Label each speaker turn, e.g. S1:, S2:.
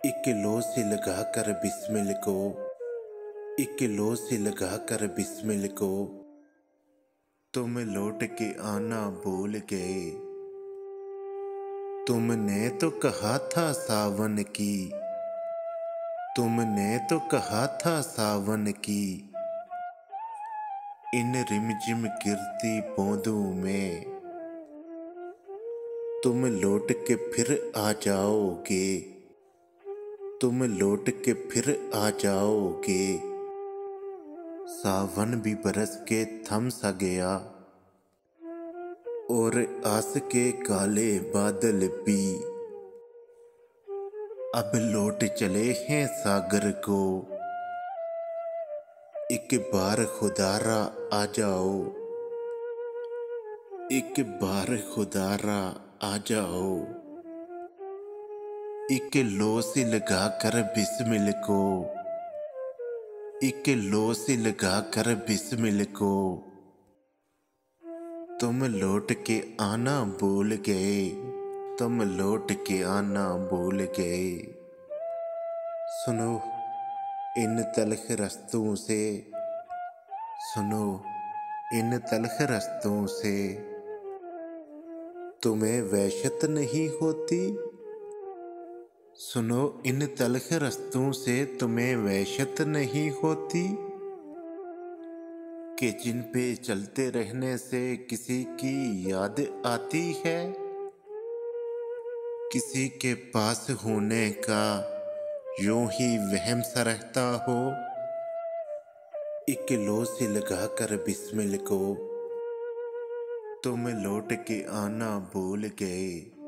S1: एक लो से लगा कर बिस्मिल को, एक लो से लगा कर बिस्मिल को, तुम लौट के आना भूल गए। तुमने तो कहा था सावन की, तुमने तो कहा था सावन की, इन रिमझिम गिरती बूंदों में तुम लौट के फिर आ जाओगे, तुम लौट के फिर आ जाओगे। सावन भी बरस के थम सा गया और आस के काले बादल भी अब लौट चले हैं सागर को। एक बार खुदारा आ जाओ, एक बार खुदारा आ जाओ। एक लो से लगा कर बिस्मिल को, एक लो से लगा कर बिस्मिल को, तुम लौट के आना भूल गए, तुम लौट के आना भूल गए। सुनो इन तलख रस्तों से, सुनो इन तलख रस्तों से, तुम्हें वहशत नहीं होती। सुनो इन तलख रस्तों से तुम्हें वहशत नहीं होती कि जिन पे चलते रहने से किसी की याद आती है, किसी के पास होने का यूं ही वहम सा रहता हो। एक लो से लगा कर बिस्मिल को, तुम लौट के आना भूल गए।